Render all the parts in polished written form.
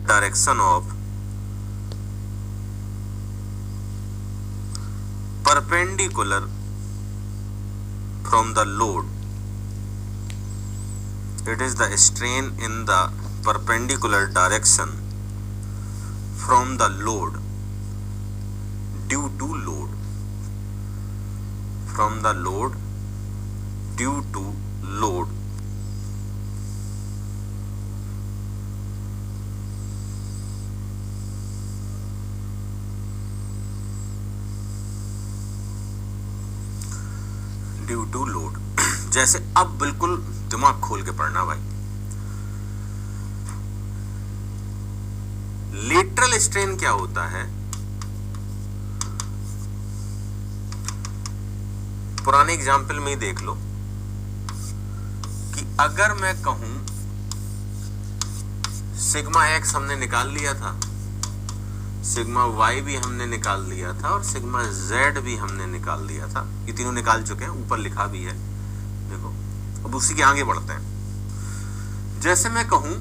Direction of perpendicular from the load. It is the strain in the perpendicular direction from the load due to load. From the load due to load. Due to load. जैसे अब बिल्कुल दिमाग खोल के पढ़ना भाई। Lateral strain क्या होता है? पुराने एग्जाम्पल में ही देख लो कि अगर मैं कहूं सिग्मा एक्स हमने निकाल लिया था, सिग्मा वाई भी हमने निकाल लिया था और सिग्मा जेड भी हमने निकाल लिया था। ये तीनों निकाल चुके हैं, ऊपर लिखा भी है देखो। अब उसी के आगे बढ़ते हैं। जैसे मैं कहूं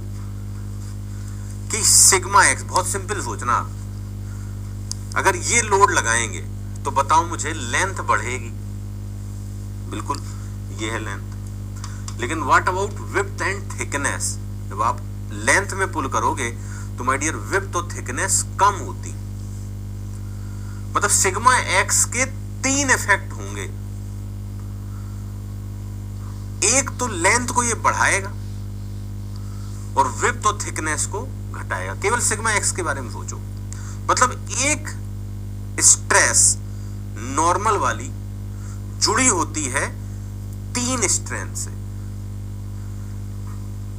कि सिग्मा एक्स, बहुत सिंपल सोचना, अगर ये लोड लगाएंगे तो बताओ मुझे लेंथ बढ़ेगी, बिल्कुल ये है लेंथ। लेकिन what about width and thickness? जब आप लेंथ में पुल करोगे तो माय डियर विड्थ और थिकनेस कम होती। मतलब सिग्मा एक्स के 3 इफेक्ट होंगे। एक तो लेंथ को ये बढ़ाएगा और विड्थ और थिकनेस को घटाएगा। केवल सिग्मा एक्स के बारे में सोचो। मतलब एक स्ट्रेस नॉर्मल वाली जुड़ी होती है 3 स्ट्रेन से।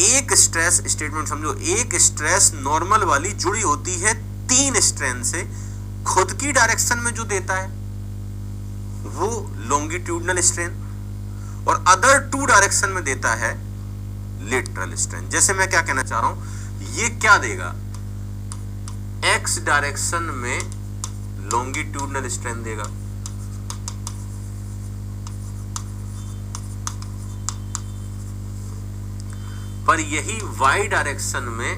एक स्ट्रेस, स्टेटमेंट समझो, एक स्ट्रेस नॉर्मल वाली जुड़ी होती है 3 स्ट्रेन से। खुद की डायरेक्शन में जो देता है वो लॉन्गिट्यूडनल स्ट्रेन और अदर 2 डायरेक्शन में देता है लेटरल स्ट्रेन। जैसे मैं क्या कहना चाह रहा हूं, ये क्या देगा? एक्स डायरेक्शन में लॉन्गिट्यूडनल स्ट्रेन देगा, पर यही y डायरेक्शन में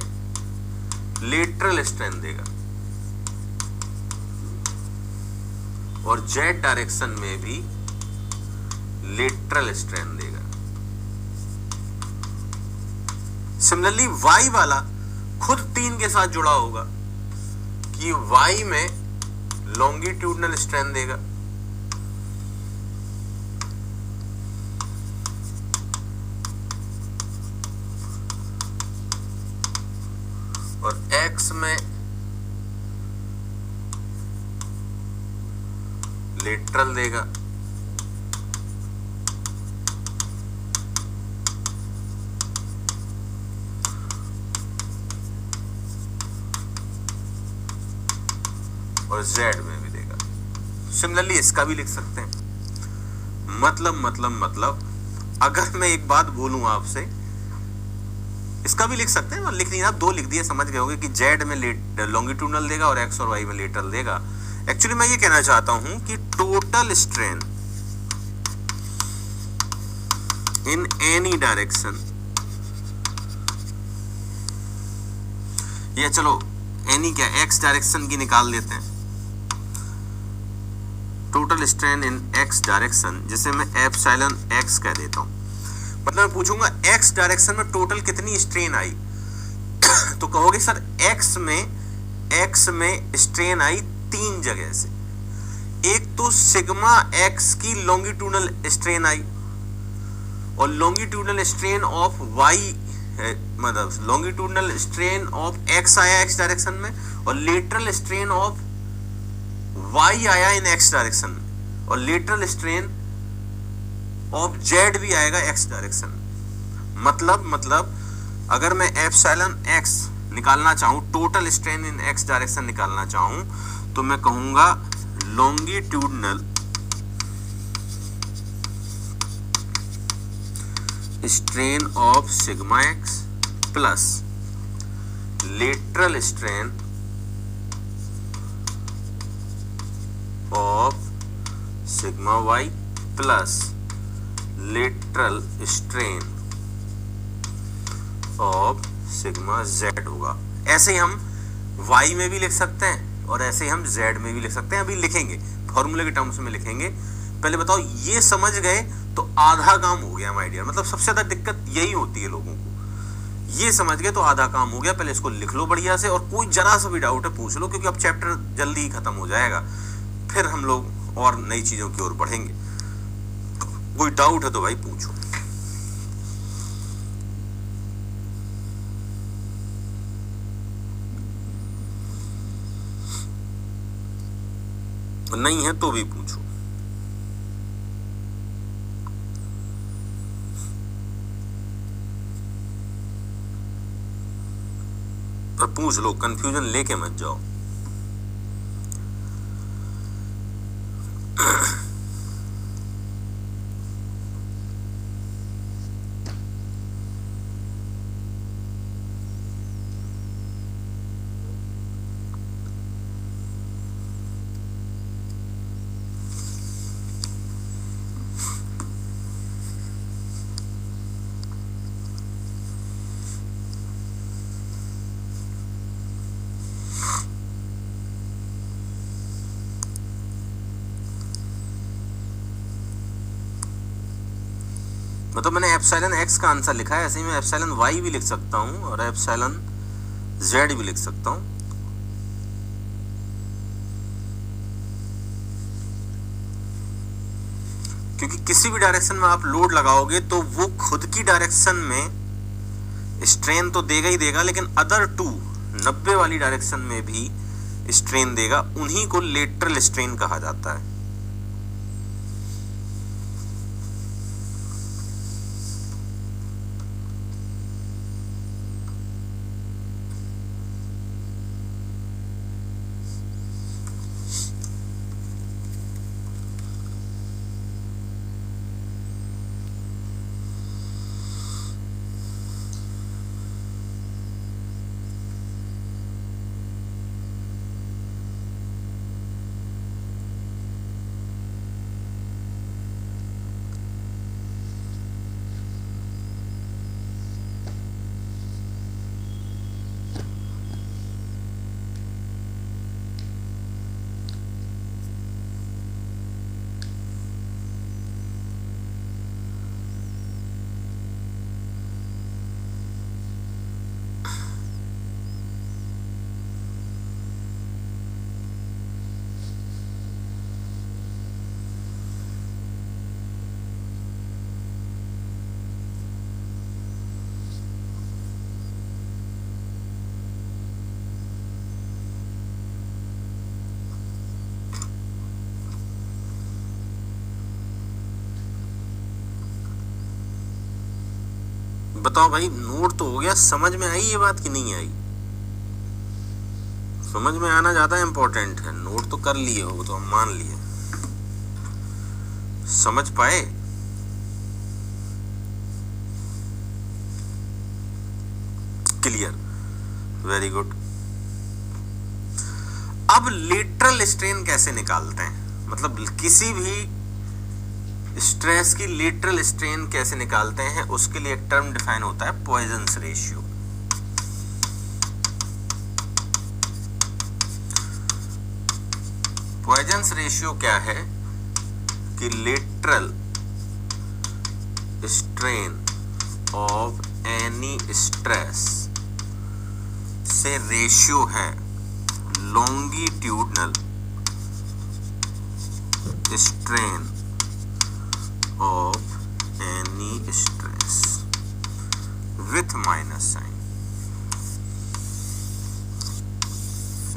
लेटरल स्ट्रेन देगा और z डायरेक्शन में भी लेटरल स्ट्रेन देगा। सिमिलरली y वाला खुद 3 के साथ जुड़ा होगा कि y में लॉन्गिट्यूडनल स्ट्रेन देगा और x में लेटरल देगा। और z में भी देगा। सिमिलरली इसका भी लिख सकते हैं। मतलब अगर मैं एक बात बोलूं आपसे, इसका भी लिख सकते हैं, लिख नहीं, आप 2 लिख दिए, समझ गए होंगे कि z में लॉन्गिट्यूडनल देगा और x और y में लेटरल देगा। एक्चुअली मैं ये कहना चाहता हूं कि total strain in any direction, या चलो एनी क्या, x डायरेक्शन की निकाल देते हैं। टोटल स्ट्रेन इन x डायरेक्शन, जिसे मैं एप्सिलॉन x कह देता हूं। मतलब मैं पूछूंगा x डायरेक्शन में टोटल कितनी स्ट्रेन आई, तो कहोगे सर x में स्ट्रेन आई 3 जगह से। एक तो सिग्मा x की लॉन्गिट्यूडनल स्ट्रेन आई और लॉन्गिट्यूडनल स्ट्रेन ऑफ y, मतलब लॉन्गिट्यूडनल स्ट्रेन ऑफ x आया x डायरेक्शन में और लेटरल स्ट्रेन ऑफ y आया इन x डायरेक्शन में और लेटरल स्ट्रेन ऑफ z भी आएगा x डायरेक्शन। मतलब अगर मैं एप्सिलॉन x निकालना चाहूं, टोटल स्ट्रेन इन x डायरेक्शन निकालना चाहूं, तो मैं कहूंगा longitudinal strain of sigma x plus lateral strain of sigma y plus lateral strain of sigma z होगा। ऐसे ही हम y में भी लिख सकते हैं और ऐसे ही हम z में भी लिख सकते हैं। अभी लिखेंगे, फॉर्मूले के टर्म्स में लिखेंगे। पहले बताओ, ये समझ गए तो आधा काम हो गया माय डियर। मतलब सबसे ज्यादा दिक्कत यही होती है लोगों को, ये समझ गए तो आधा काम हो गया। पहले इसको लिख लो बढ़िया से, और कोई जरा सा भी डाउट है पूछ लो, क्योंकि अब चैप्टर जल्दी ही खत्म हो जाएगा, फिर हम लोग और नई चीजों की ओर बढ़ेंगे। कोई डाउट है तो भाई पूछो। नहीं है तो भी पूछो। पर पूछ लो, कंफ्यूजन लेके मत जाओ। मतलब मैंने एप्सिलॉन एक्स का आंसर लिखा है, ऐसे ही मैं एप्सिलॉन वाई भी लिख सकता हूं और एप्सिलॉन जेड भी लिख सकता हूं। क्योंकि किसी भी डायरेक्शन में आप लोड लगाओगे तो वो खुद की डायरेक्शन में स्ट्रेन तो देगा ही देगा, लेकिन अदर टू 90 वाली डायरेक्शन में भी स्ट्रेन देगा। उन्हीं को लेटरल स्ट्रेन कहा जाता है। बताओ भाई, नोट तो हो गया, समझ में आई ये बात कि नहीं आई? समझ में आना ज्यादा इंपॉर्टेंट है। नोट तो कर लिए हो तो हम मान लिए, समझ पाए? Clear, very good. अब लेटरल स्ट्रेन कैसे निकालते हैं, मतलब किसी भी स्ट्रेस की लेटरल स्ट्रेन कैसे निकालते हैं, उसके लिए एक टर्म डिफाइन होता है पॉइजन्स रेशियो। पॉइजन्स रेशियो क्या है कि lateral strain of any stress से रेशियो है longitudinal strain of any stress with minus sign।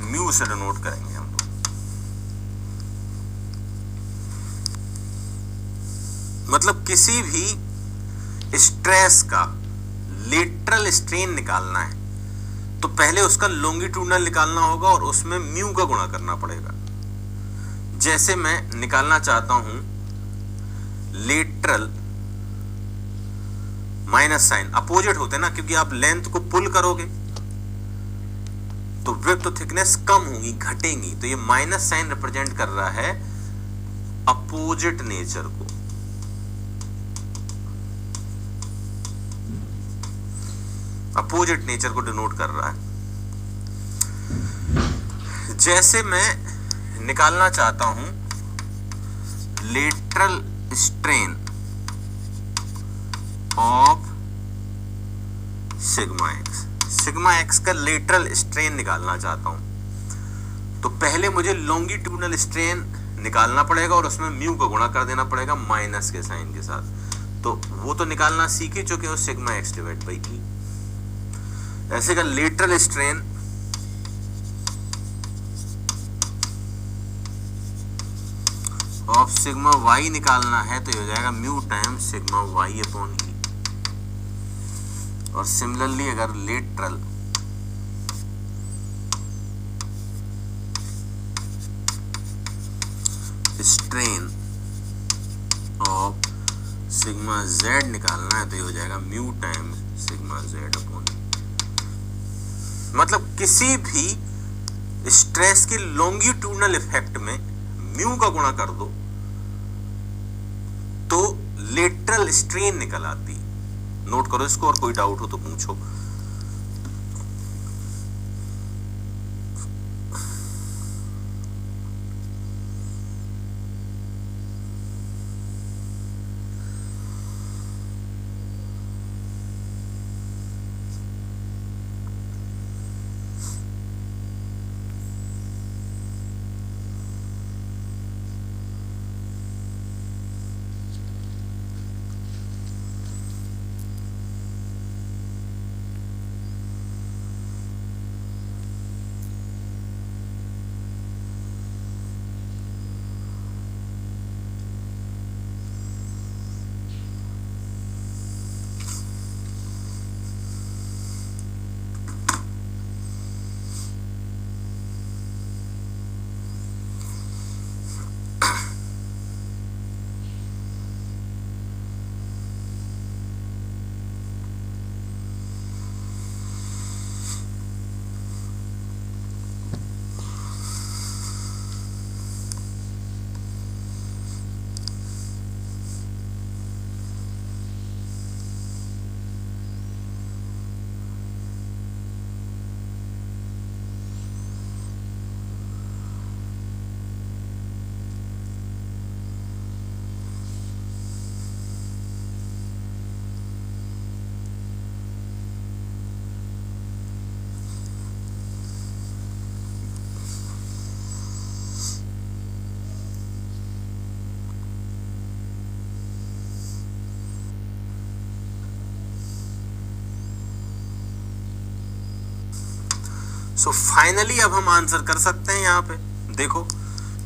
Mu से डिनोट करेंगे हम लोग। मतलब किसी भी स्ट्रेस का लेटरल स्ट्रेन निकालना है तो पहले उसका लॉन्गिट्यूडनल निकालना होगा और उसमें म्यू का गुणा करना पड़ेगा। जैसे मैं निकालना चाहता हूं लेटरल माइनस साइन, अपोजिट होते हैं ना, क्योंकि आप लेंथ को पुल करोगे तो विड्थ और थिकनेस कम होगी, घटेंगी। तो ये माइनस साइन रिप्रेजेंट कर रहा है अपोजिट नेचर को। अपोजिट नेचर को डिनोट कर रहा है। जैसे मैं निकालना चाहता हूं lateral strain of sigma x का लेटरल स्ट्रेन निकालना चाहता हूं, तो पहले मुझे लॉन्गिट्यूडनल स्ट्रेन निकालना पड़ेगा और उसमें म्यू को गुणा कर देना पड़ेगा माइनस के साइन के साथ। तो वो तो निकालना सीख ही चुके हो, sigma x divide by e. ऐसे का lateral strain of sigma y निकालना है तो ये हो जाएगा mu time sigma y upon e. और सिमिलरली अगर lateral strain of sigma z निकालना है तो ये हो जाएगा mu time sigma z upon e. मतलब किसी भी स्ट्रेस के लॉन्गिट्यूडनल इफेक्ट में म्यू का गुणा कर दो तो लेटरल स्ट्रेन निकल आती। नोट करो इसको, और कोई डाउट हो तो पूछो। सो फाइनली अब हम आंसर कर सकते हैं। यहाँ पे देखो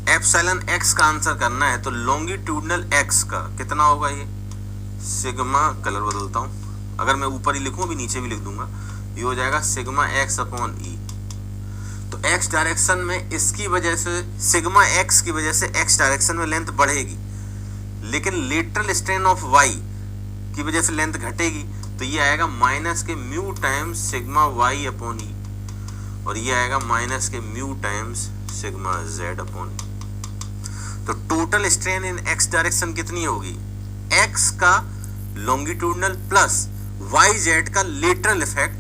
एप्सिलॉन एक्स का आंसर करना है तो लॉन्गिट्यूडनल एक्स का कितना होगा, ये सिग्मा, कलर बदलता हूँ, अगर मैं ऊपर ही लिखूँ अभी नीचे भी लिख दूंगा, ये हो जाएगा सिग्मा एक्स अपॉन ई। तो एक्स डायरेक्शन में इसकी वजह से, सिग्मा एक्स की वजह से एक्स डायरेक्शन में लेंथ बढ़ेगी, लेकिन लेटरल स्ट्रेन ऑफ वाई की वजह से लेंथ घटेगी। तो ये आएगा माइनस के mu times sigma y upon e, और ये आएगा माइनस के mu times sigma z upon e. तो total strain in x direction कितनी होगी, एक्स का लॉन्गिट्यूडनल प्लस वाई जेड का लेटरल इफेक्ट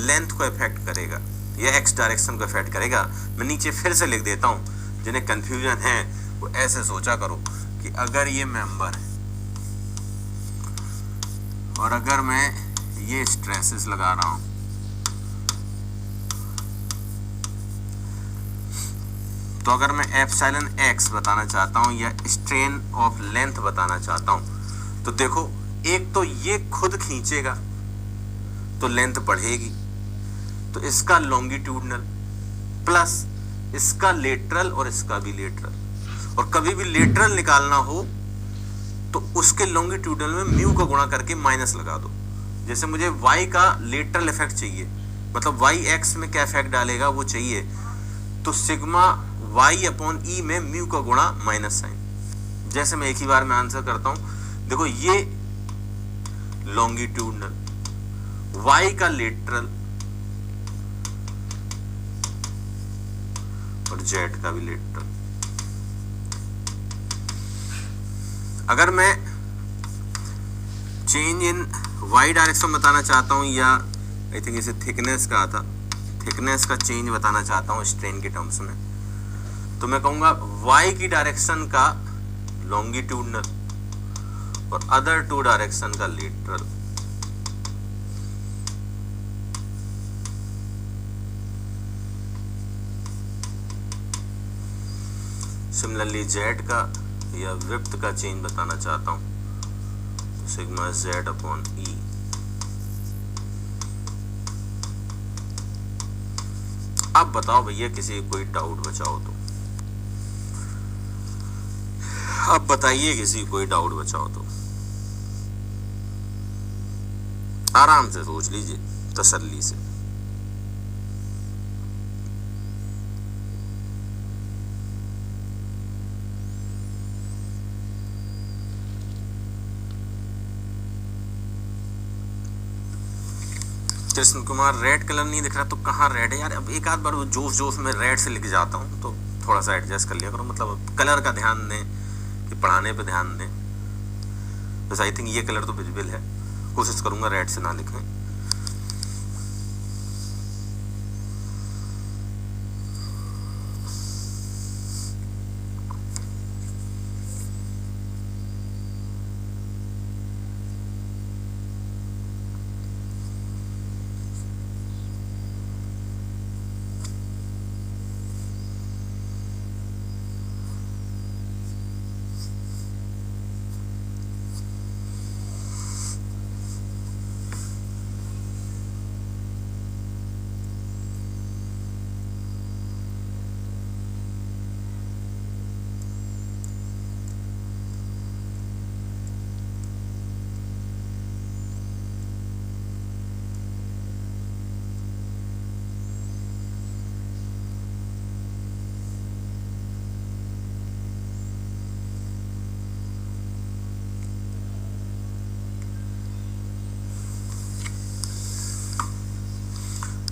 लेंथ को इफेक्ट करेगा, यह एक्स डायरेक्शन को इफेक्ट करेगा। मैं नीचे फिर से लिख देता हूं, जिन्हें कंफ्यूजन है वो ऐसे सोचा करो कि अगर ये मेंबर है और अगर मैं ये स्ट्रेसेस लगा रहा हूं, तो अगर मैं एप्सिलॉन एक्स बताना चाहता हूं या स्ट्रेन ऑफ लेंथ बताना चाहता हूं, तो देखो एक तो ये खुद खींचेगा तो लेंथ बढ़ेगी, तो इसका लॉन्गिट्यूडनल प्लस इसका लेटरल और इसका भी लेटरल। और कभी भी लेटरल निकालना हो तो उसके लॉन्गिट्यूडनल में म्यू का गुणा करके माइनस लगा दो। जैसे मुझे y का लेटरल इफेक्ट चाहिए, मतलब y x में क्या इफेक्ट डालेगा वो चाहिए, तो सिग्मा y अपॉन ई में म्यू का गुणा माइनस साइन। जैसे मैं एक ही बार में आंसर करता हूं, देखो ये लॉन्गिट्यूडनल, y का लेटरल और z का भी लेटरल। अगर मैं चेंज इन y डायरेक्शन बताना चाहता हूं, या आई थिंक इसे थिकनेस का था, थिकनेस का चेंज बताना चाहता हूं स्ट्रेन के टर्म्स में, तो मैं कहूंगा y की डायरेक्शन का लॉन्गिट्यूडनल और अदर टू डायरेक्शन का लेटरल। सिमिलरली z का या विड्थ का चेंज बताना चाहता हूं तो सिग्मा z अपॉन ई। अब बताओ भैया किसी कोई डाउट बचाओ तो, अब बताइए किसी कोई डाउट बचाओ तो, आराम से सोच लीजिए तसल्ली से। कृष्ण कुमार रेड कलर नहीं दिख रहा तो कहाँ रेड है यार? अब एक आध बार जोश जोश में रेड से लिख जाता हूँ तो थोड़ा सा एडजस्ट कर लिया करो, मतलब कलर का ध्यान दें कि पढ़ाने पे ध्यान दें। बस आई थिंक ये कलर तो विजिबल है, कोशिश करूंगा रेड से ना लिखें।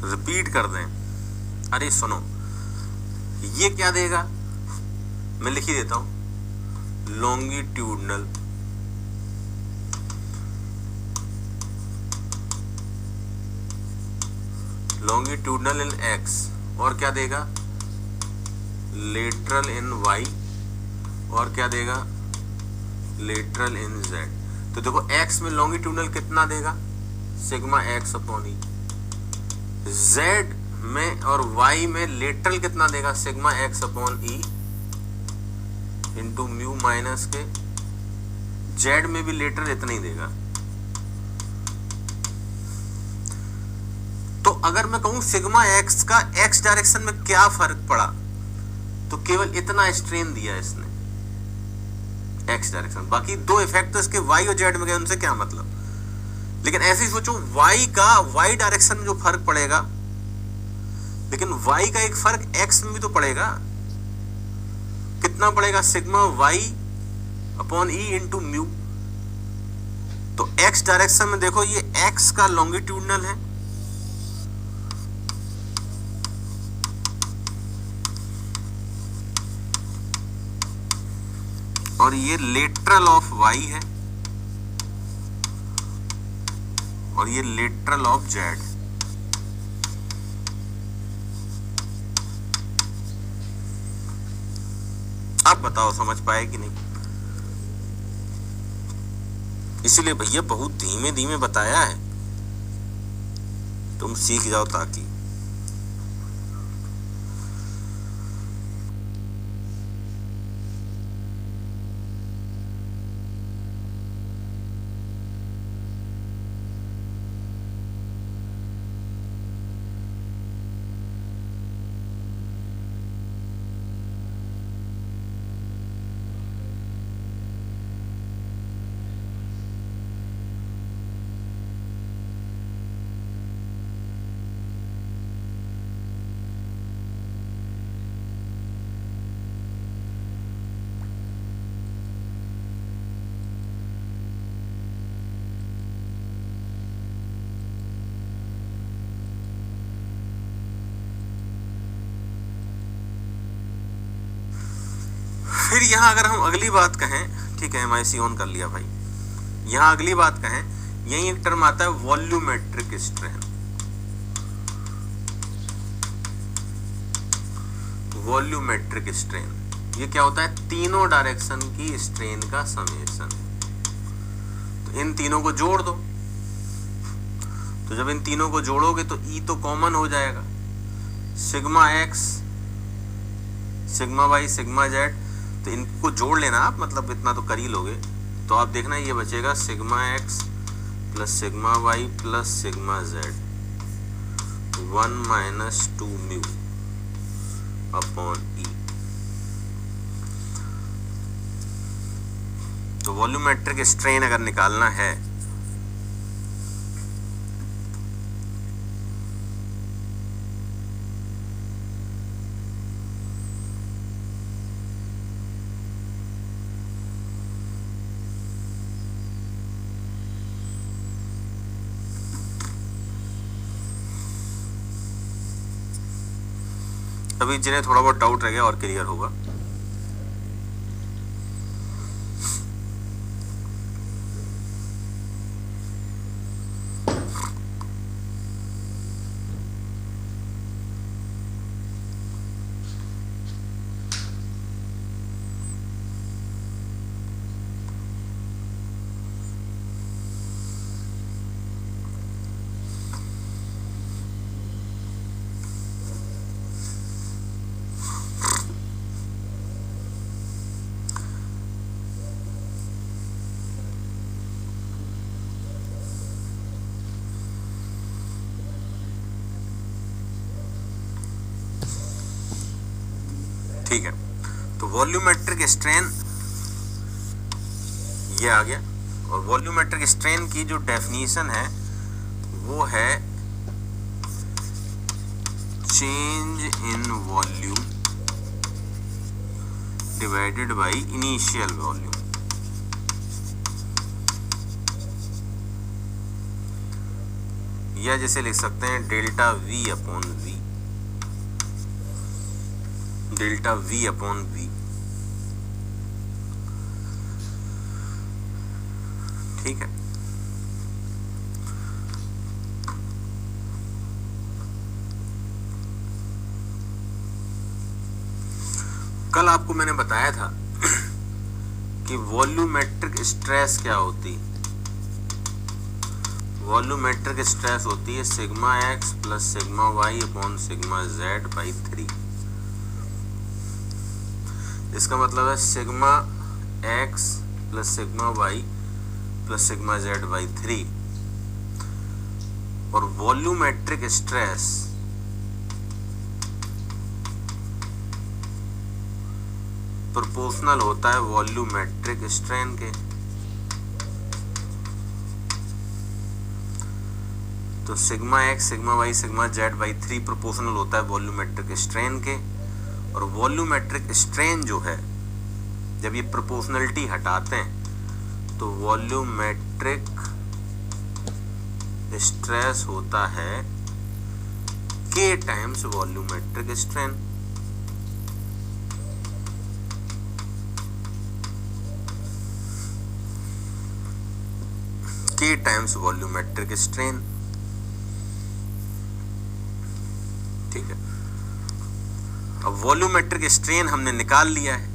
रिपीट कर दें। अरे सुनो, ये क्या देगा मैं लिख ही देता हूं, लॉन्गिट्यूडनल लॉन्गिट्यूडनल इन एक्स, और क्या देगा लेटरल इन वाई, और क्या देगा लेटरल इन जेड। तो देखो एक्स में लॉन्गिट्यूडनल कितना देगा सिग्मा एक्स अपॉन ई, z में और y में लेटरल कितना देगा sigma x upon E into mu minus के, z में भी लेटरल इतना ही देगा। तो अगर मैं कहूं सिग्मा x का x डायरेक्शन में क्या फर्क पड़ा, तो केवल इतना स्ट्रेन दिया इसने x डायरेक्शन, बाकी दो इफेक्ट इसके y और z में गए, उनसे क्या मतलब। लेकिन ऐसे ही सोचो y का y डायरेक्शन में जो फर्क पड़ेगा, लेकिन y का एक फर्क x में भी तो पड़ेगा। कितना पड़ेगा sigma y upon E into mu. तो x डायरेक्शन में देखो ये x का लॉन्गिट्यूडनल है और ये लेटरल ऑफ y है और ये लेटरल ऑफ z। अब बताओ समझ पाए कि नहीं? इसीलिए भैया बहुत धीमे धीमे बताया है, तुम सीख जाओ ताकि। फिर यहां अगर हम अगली बात कहें, ठीक है MIC ऑन कर लिया भाई, यहां अगली बात कहें, यही एक टर्म आता है वॉल्यूमेट्रिक स्ट्रेन। वॉल्यूमेट्रिक स्ट्रेन, ये क्या होता है, तीनों डायरेक्शन की स्ट्रेन का समेशन। तो इन तीनों को जोड़ दो, तो जब इन तीनों को जोड़ोगे तो ई तो कॉमन हो जाएगा, sigma x, sigma y, sigma z, तो इनको जोड़ लेना आप, मतलब इतना तो कर ही लोगे। तो आप देखना ये बचेगा sigma x plus sigma y plus sigma z, 1 minus 2 mu upon e. तो वॉल्यूमेट्रिक स्ट्रेन अगर निकालना है अभी जिन्हें थोड़ा बहुत डाउट रह गया और क्लियर होगा। ठीक है, तो वॉल्यूमेट्रिक स्ट्रेन ये आ गया, और वॉल्यूमेट्रिक स्ट्रेन की जो डेफिनेशन है वो है change in volume divided by initial volume. या जैसे लिख सकते हैं delta v upon v, delta v upon v. ठीक है, कल आपको मैंने बताया था कि वॉल्यूमेट्रिक स्ट्रेस क्या होती है। वॉल्यूमेट्रिक स्ट्रेस होती है sigma x plus sigma y upon sigma z by 3। इसका मतलब है sigma x plus sigma y plus sigma z by 3। और वॉल्यूमेट्रिक स्ट्रेस प्रोपोर्शनल होता है वॉल्यूमेट्रिक स्ट्रेन के। तो sigma x, sigma y, sigma z by 3 proportional होता है वॉल्यूमेट्रिक स्ट्रेन के। और वॉल्यूमेट्रिक स्ट्रेन जो है, जब ये प्रोपोर्शनलिटी हटाते हैं तो वॉल्यूमेट्रिक स्ट्रेस होता है K times volumetric strain. K times volumetric strain. ठीक है, अब वॉल्यूमेट्रिक स्ट्रेन हमने निकाल लिया है,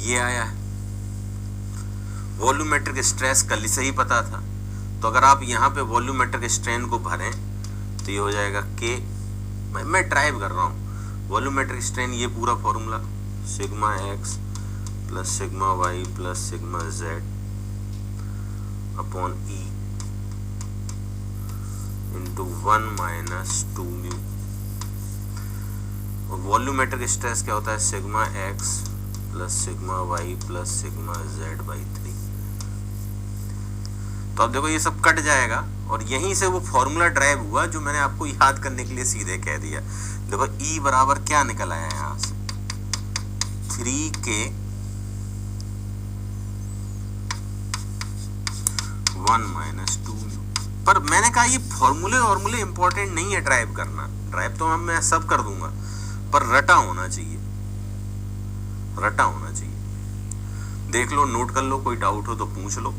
ये आया है। वॉल्यूमेट्रिक स्ट्रेस कल से ही पता था, तो अगर आप यहाँ पे वॉल्यूमेट्रिक स्ट्रेन को भरें तो ये हो जाएगा के, मैं ड्राइव कर रहा हूँ। वॉल्यूमेट्रिक स्ट्रेन ये पूरा formula sigma x plus sigma y plus sigma z upon E into 1 minus 2 mu. और वॉल्यूमेट्रिक स्ट्रेस क्या होता है sigma x plus sigma y plus sigma z by 3। तो अब देखो ये सब कट जाएगा और यहीं से वो फॉर्मूला ड्राइव हुआ जो मैंने आपको याद करने के लिए सीधे कह दिया। देखो E बराबर क्या निकल आया यहां से 3K 1 माइनस 2। पर मैंने कहा ये फॉर्मूले इंपॉर्टेंट नहीं है ड्राइव करना, ड्राइव तो मैं सब कर दूंगा, पर रटा होना चाहिए, रटा होना चाहिए। देख लो, नोट कर लो, कोई डाउट हो तो पूछ लो,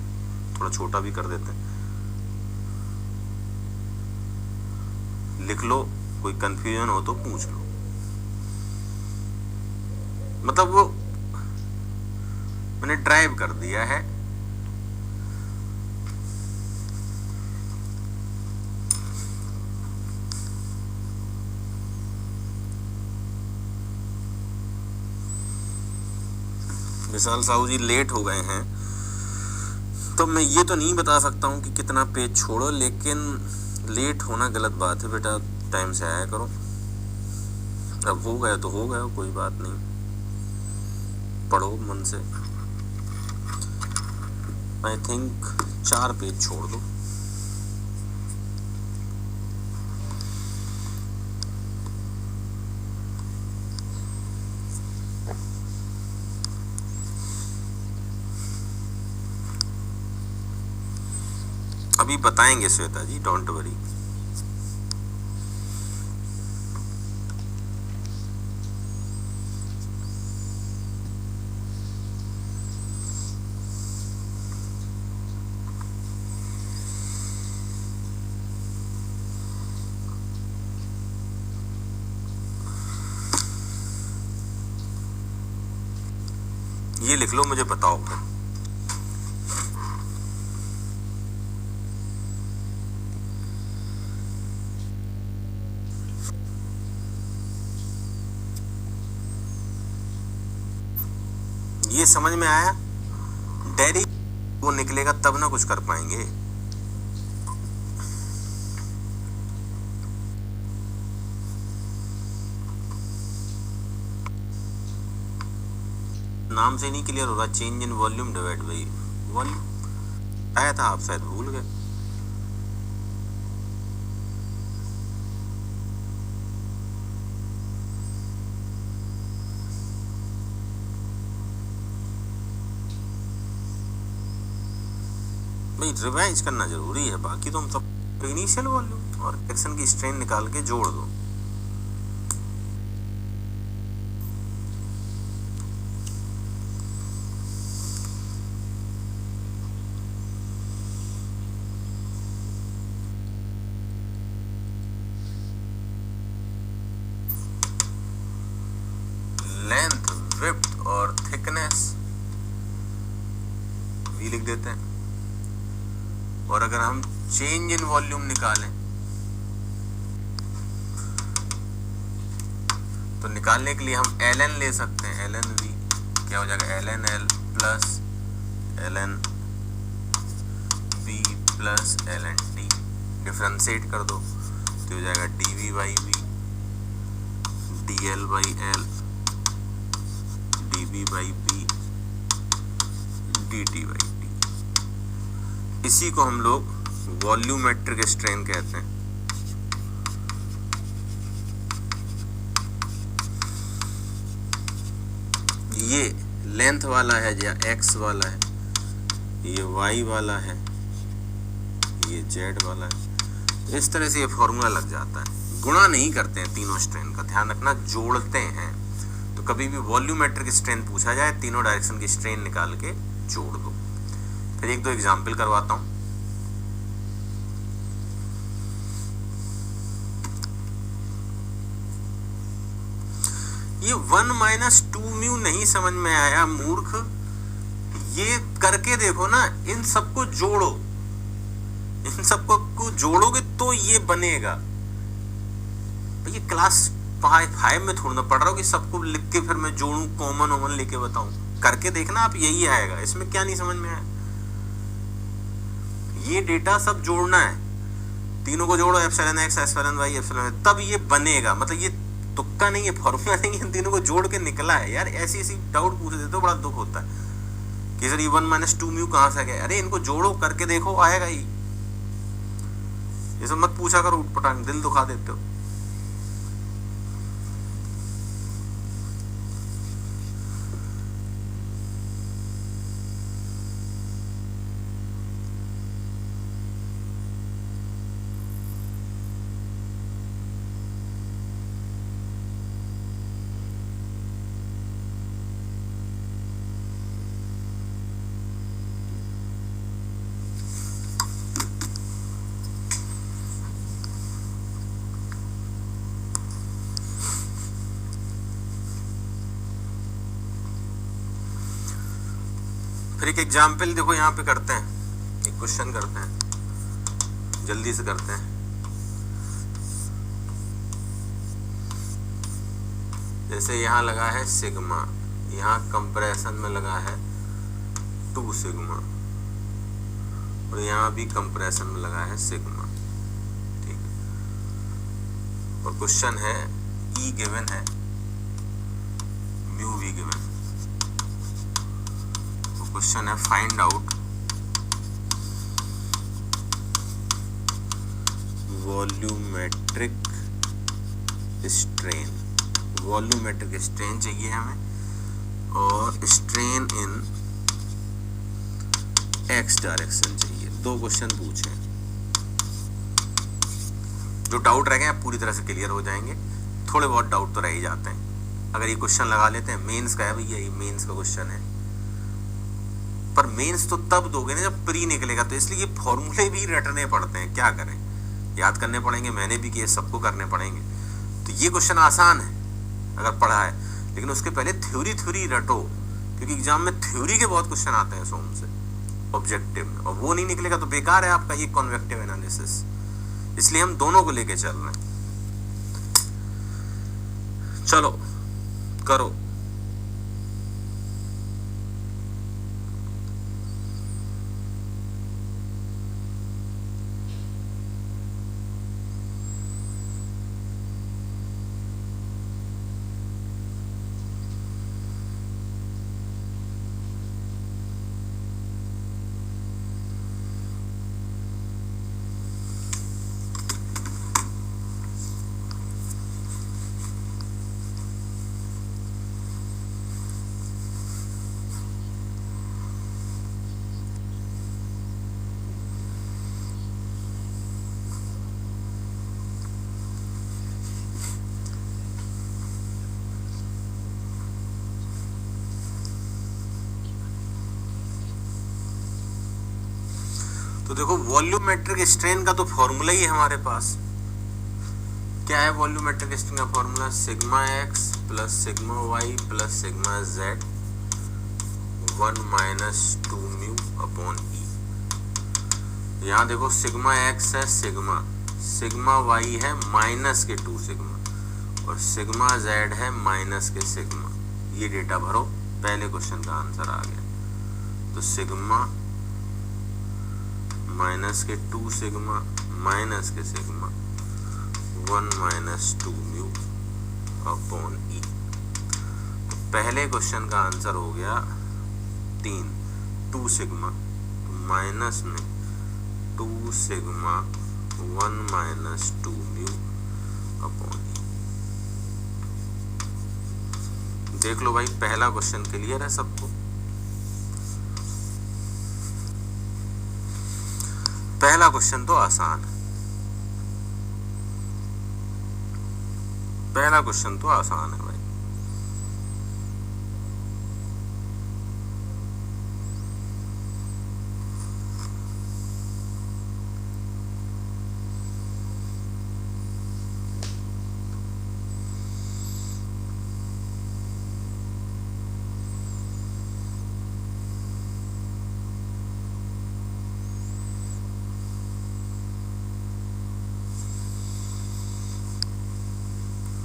थोड़ा छोटा भी कर देते हैं, लिख लो, कोई कंफ्यूजन हो तो पूछ लो। मतलब वो मैंने ड्राइव कर दिया है। विशाल साहू जी लेट हो गए हैं, तो मैं ये तो नहीं बता सकता हूँ कि कितना पेज छोड़ो, लेकिन लेट होना गलत बात है बेटा, टाइम से आया करो। अब हो गया तो हो गया, कोई बात नहीं, पढ़ो मन से। आई थिंक 4 पेज छोड़ दो। अभी बताएंगे श्वेता जी, डोंट वरी। ये लिख लो, मुझे बताओ फिर। ये समझ में आया? डेरी वो निकलेगा तब ना कुछ कर पाएंगे। नाम से नहीं क्लियर हो रहा, change in volume divide by volume आया था, आप शायद भूल गए। भाई रिवाइज करना जरूरी है, बाकी तो हम सब इनिशियल वॉल्यूम और एक्शन की स्ट्रेन निकाल के जोड़ दो। लेंथ, विड्थ और थिकनेस भी लिख देते हैं। और अगर हम चेंज इन वॉल्यूम निकालें तो निकालने के लिए हम ln ले सकते हैं, ln v क्या हो जाएगा, ln l plus ln b plus ln t, differentiate कर दो तो हो जाएगा dv by v, dl by l, db by b, dt by t। इसी को हम लोग वॉल्यूमेट्रिक स्ट्रेन कहते हैं। ये लेंथ वाला है या x वाला है, ये y वाला है, ये z वाला है। इस तरह से ये फॉर्मूला लग जाता है। गुणा नहीं करते हैं तीनों स्ट्रेन का, ध्यान रखना, जोड़ते हैं। तो कभी भी वॉल्यूमेट्रिक स्ट्रेन पूछा जाए, तीनों डायरेक्शन की स्ट्रेन निकाल के जोड़ दो। फिर एक दो एग्जाम्पल करवाता हूं। ये 1 - 2 म्यू नहीं समझ में आया मूर्ख, ये करके देखो ना, इन सबको जोड़ो, इन सबको जोड़ोगे तो ये बनेगा। ये क्लास 5 में थोड़ा ना पढ़ रहा हूँ कि सबको लिख के फिर मैं जोड़ू, कॉमन ओमन लेके बताऊं। करके देखना आप, यही आएगा। इसमें क्या नहीं समझ में आया? ये डेटा सब जोड़ना है, तीनों को जोड़ो, epsilon x, epsilon y, epsilon, तब ये बनेगा। मतलब ये तुक्का नहीं है, फॉर्मूला नहीं है, इन तीनों को जोड़ के निकला है। यार ऐसी ऐसी डाउट पूछ देते हो, बड़ा दुख होता है कि सर ये 1 - 2 म्यू कहां से गया। अरे इनको जोड़ो, करके देखो, आएगा ही। ये सब मत पूछा करो उठपटांग, दिल दुखा देते हो। फिर एक एग्जाम्पल देखो यहाँ पे करते हैं, एक क्वेश्चन करते हैं, जल्दी से करते हैं। जैसे यहाँ लगा है सिग्मा, यहाँ कंप्रेशन में लगा है 2 सिग्मा, और यहाँ भी कंप्रेशन में लगा है सिग्मा, ठीक है। और क्वेश्चन है ई गिवन है, म्यू वी गिवन। तो क्वेश्चन है find out volumetric strain. Volumetric strain चाहिए हमें, और स्ट्रेन इन एक्स डायरेक्शन चाहिए। 2 क्वेश्चन पूछे, जो डाउट रह गए आप पूरी तरह से क्लियर हो जाएंगे। थोड़े बहुत डाउट तो रह ही जाते हैं। अगर ये क्वेश्चन लगा लेते हैं, मेंस का है भैया, ये मेंस का क्वेश्चन है, पर मेंस तो तब दोगे ना जब प्री निकलेगा, तो इसलिए ये फॉर्मूले भी रटने पड़ते हैं, क्या करें, याद करने पड़ेंगे। मैंने भी किए, सबको करने पड़ेंगे। तो ये क्वेश्चन आसान है अगर पढ़ा है, लेकिन उसके पहले थ्योरी रटो, क्योंकि एग्जाम में थ्योरी के बहुत क्वेश्चन आते हैं सोम से ऑब्जेक्टिव में, और वो नहीं निकलेगा तो बेकार है आपका ये कॉन्वेक्टिव एनालिसिस। इसलिए हम दोनों को लेके चल रहे हैं। चलो करो। तो देखो वॉल्यूमेट्रिक स्ट्रेन का तो फॉर्मूला ही है हमारे पास। क्या है वॉल्यूमेट्रिक स्ट्रेन का formula? Sigma x plus sigma y plus sigma z 1 minus 2 mu upon e. यहाँ देखो सिग्मा एक्स है सिग्मा वाई है माइनस के 2 सिग्मा, और सिग्मा जेड है माइनस के सिग्मा। ये डेटा भरो, पहले क्वेश्चन का आंसर आ गया। तो सिग्मा माइनस के 2 सिग्मा माइनस के sigma 1 minus 2 mu upon e. तो पहले क्वेश्चन का आंसर हो गया 3 2 सिग्मा, तो माइनस में 2 सिग्मा 1 माइनस 2 म्यू अपॉन ई। देख लो भाई, पहला क्वेश्चन क्लियर है सबको? पहला क्वेश्चन तो आसान है, पहला क्वेश्चन तो आसान है भाई।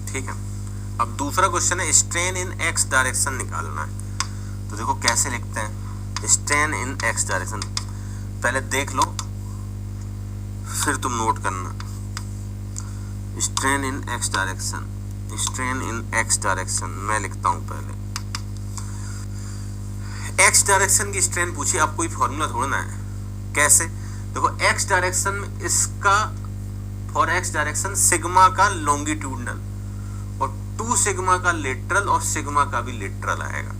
ठीक है, अब दूसरा क्वेश्चन है स्ट्रेन इन एक्स डायरेक्शन निकालना है। तो देखो कैसे लिखते हैं स्ट्रेन इन एक्स डायरेक्शन। पहले देख लो फिर तुम नोट करना। Strain in x direction, strain in x direction मैं लिखता हूं पहले। एक्स डायरेक्शन की स्ट्रेन पूछी, आप कोई फॉर्मूला थोड़ा ना है। कैसे? देखो एक्स डायरेक्शन में इसका फॉर एक्स डायरेक्शन सिग्मा का लॉन्गिट्यूडनल और 2 सिग्मा का लेटरल और सिग्मा का भी लेटरल आएगा,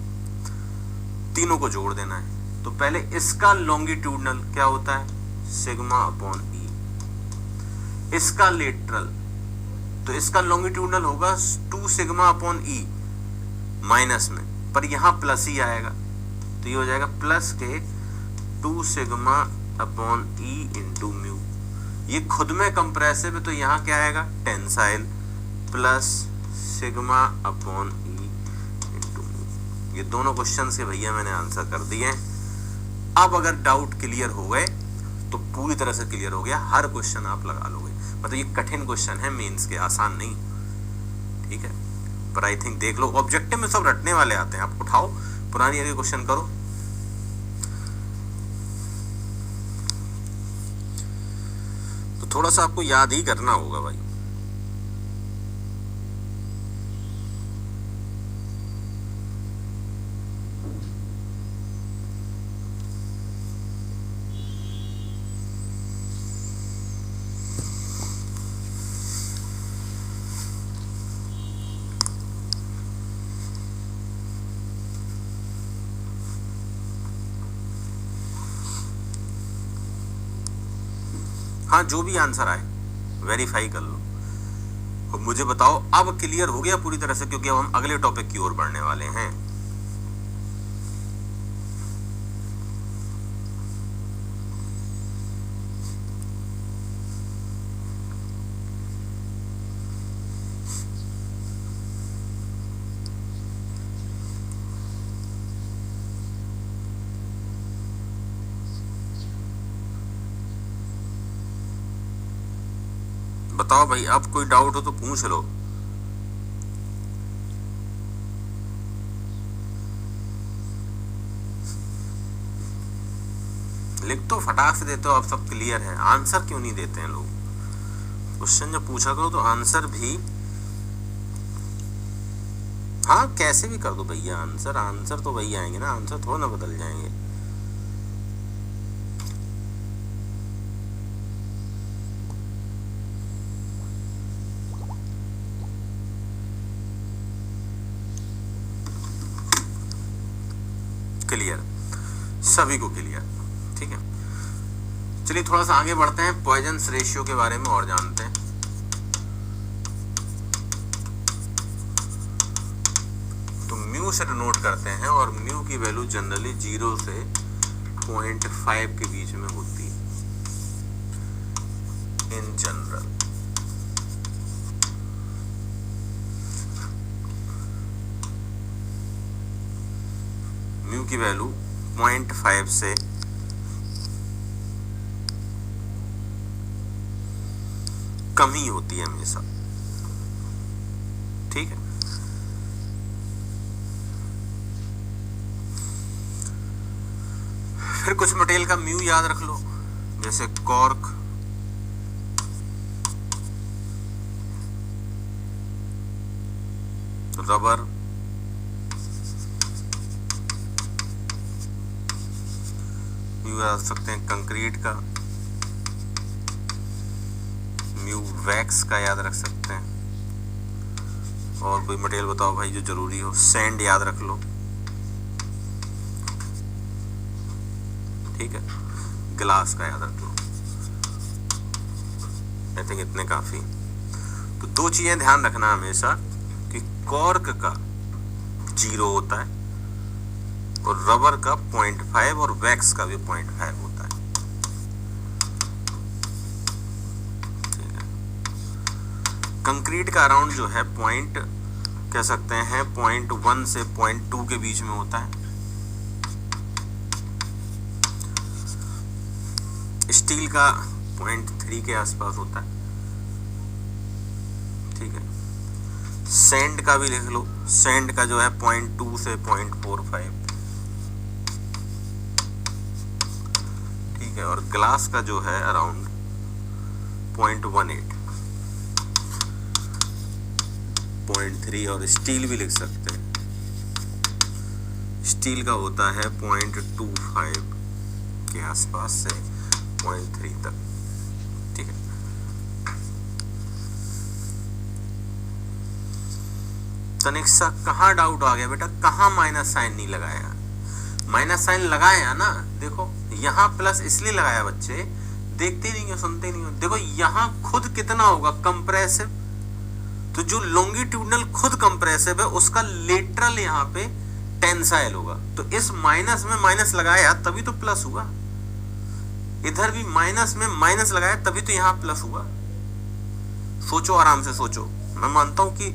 तीनों को जोड़ देना है। तो पहले इसका लॉन्गिट्यूडनल क्या होता है? सिग्मा अपॉन ई। इसका लेटरल, तो इसका लॉन्गिट्यूडनल होगा 2 सिग्मा अपॉन ई माइनस में, पर यहां प्लस ही आएगा, तो ये हो जाएगा प्लस के 2 sigma upon E into mu. ये खुद में कंप्रेसिव है, तो यहाँ क्या आएगा? Tensile plus sigma upon E into mu. ये दोनों क्वेश्चन के भैया मैंने आंसर कर दिए। अब अगर डाउट क्लियर हो गए तो पूरी तरह से क्लियर हो गया, हर क्वेश्चन आप लगा लोगे। मतलब ये कठिन क्वेश्चन है मेंस के, आसान नहीं, ठीक है। पर आई थिंक देख लो, ऑब्जेक्टिव में सब रटने वाले आते हैं, आप उठाओ पुरानी ईयर के क्वेश्चन करो। तो थोड़ा सा आपको याद ही करना होगा भाई। हाँ, जो भी आंसर आए वेरीफाई कर लो और मुझे बताओ अब क्लियर हो गया पूरी तरह से, क्योंकि अब हम अगले टॉपिक की ओर बढ़ने वाले हैं। बताओ भाई, अब कोई डाउट हो तो पूछ लो। लिख तो फटाक से देते हो, अब सब क्लियर है, आंसर क्यों नहीं देते हैं लोग? क्वेश्चन जब पूछा करो तो आंसर भी, हाँ कैसे भी कर दो भैया आंसर, आंसर तो वही आएंगे ना, आंसर थोड़ा ना बदल जाएंगे। क्लियर, सभी को क्लियर, ठीक है। चलिए थोड़ा सा आगे बढ़ते हैं, पॉइजन्स रेशियो के बारे में और जानते हैं। तो म्यू से डिनोट करते हैं और म्यू की वैल्यू जनरली 0 से 0.5 के बीच में होती है इन जनरल। म्यू की वैल्यू 0.5 से कम ही होती है हमेशा, ठीक है। फिर कुछ मटेरियल का म्यू याद रख लो, जैसे कॉर्क, रबर, म्यू याद सकते हैं कंक्रीट का, म्यू वैक्स का याद रख सकते हैं। और कोई मटेरियल बताओ भाई जो जरूरी हो, सैंड याद रख लो, ठीक है। ग्लास का याद रख लो, आई थिंक इतने काफी। तो दो चीजें ध्यान रखना हमेशा कि कॉर्क का 0 होता है और रबर का 0.5 और वैक्स का भी 0.5 होता है, ठीक है। कंक्रीट का अराउंड जो है पॉइंट कह सकते हैं 0.1 से 0.2 के बीच में होता है। स्टील का 0.3 के आसपास होता है, ठीक है। सैंड का भी लिख लो, सैंड का जो है 0.2 से 0.45, ठीक है। और ग्लास का जो है अराउंड 0.18, 0.3। और स्टील भी लिख सकते हैं, स्टील का होता है 0.25 के आसपास से 0.3 तक, ठीक है। तनिष्का कहाँ डाउट आ गया बेटा, कहाँ माइनस साइन नहीं लगाया? माइनस साइन लगाया ना, देखो यहाँ प्लस इसलिए लगाया, बच्चे देखते नहीं हो, सुनते नहीं हो। देखो यहाँ खुद कितना होगा कंप्रेसिव, तो जो लॉन्गिट्यूडनल खुद कंप्रेसिव है उसका लेटरल यहाँ पे टेंसाइल होगा, तो इस माइनस में माइनस लगाया तभी तो प्लस हुआ, इधर भी माइनस में माइनस लगाया तभी तो यहाँ प्लस हुआ। सोचो, आराम से सोचो। मैं मानता हूं कि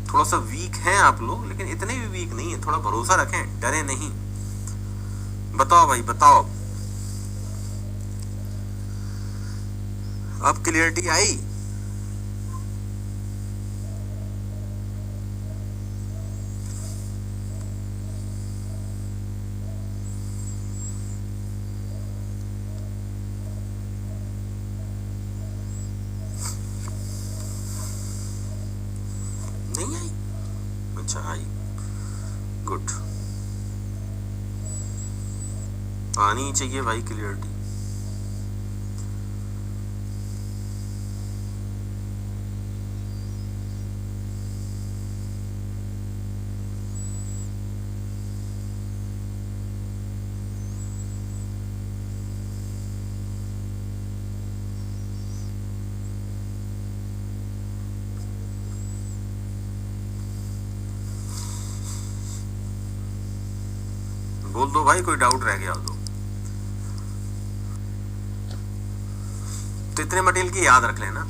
थोड़ा सा वीक हैं आप लोग, लेकिन इतने भी वीक नहीं है, थोड़ा भरोसा रखें, डरे नहीं। बताओ भाई बताओ, अब क्लियरिटी आई? नहीं आई? अच्छा आई, गुड। आनी चाहिए भाई क्लियरिटी। बोल दो भाई, कोई डाउट रह गया तो। इतने मटेरियल की याद रख लेना।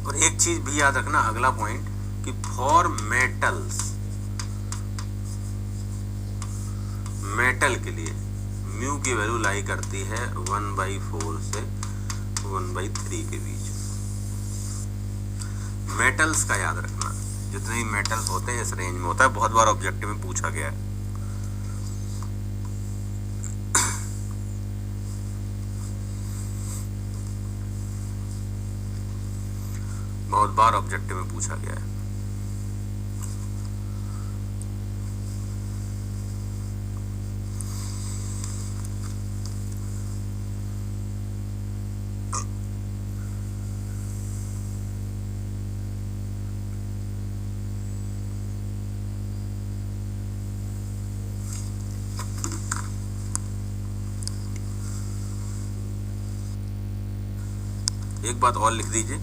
और एक चीज भी याद रखना, अगला पॉइंट, कि फॉर मेटल्स, मेटल के लिए म्यू की वैल्यू लाई करती है 1/4 से 1/3 के बीच। मेटल्स का याद रखना, जितने भी मेटल्स होते हैं इस रेंज में होता है, बहुत बार ऑब्जेक्टिव में पूछा गया है। बहुत बार ऑब्जेक्टिव में पूछा गया है। एक बात और लिख दीजिए,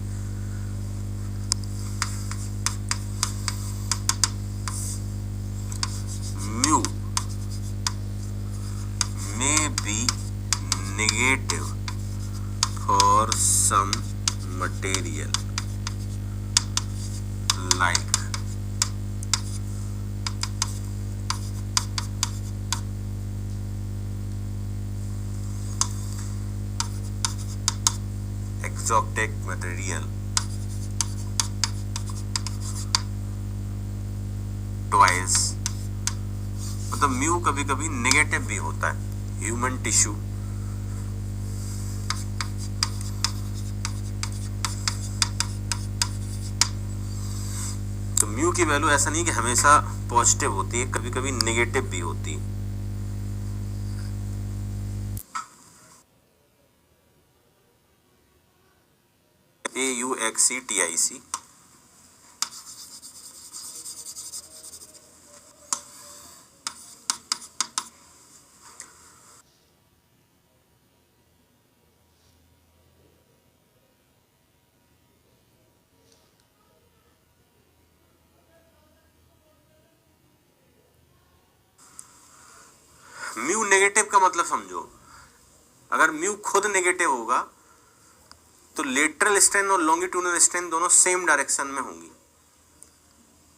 mu may be negative for some material like exotic material twice, मतलब म्यू कभी कभी नेगेटिव भी होता है। ह्यूमन टिश्यू, तो म्यू की वैल्यू ऐसा नहीं कि हमेशा पॉजिटिव होती है, कभी कभी नेगेटिव भी होती है। AUXCTIC म्यू नेगेटिव का मतलब समझो, अगर म्यू खुद नेगेटिव होगा तो लेटरल स्ट्रेन और लॉन्गिट्यूडनल स्ट्रेन दोनों सेम डायरेक्शन में होंगी।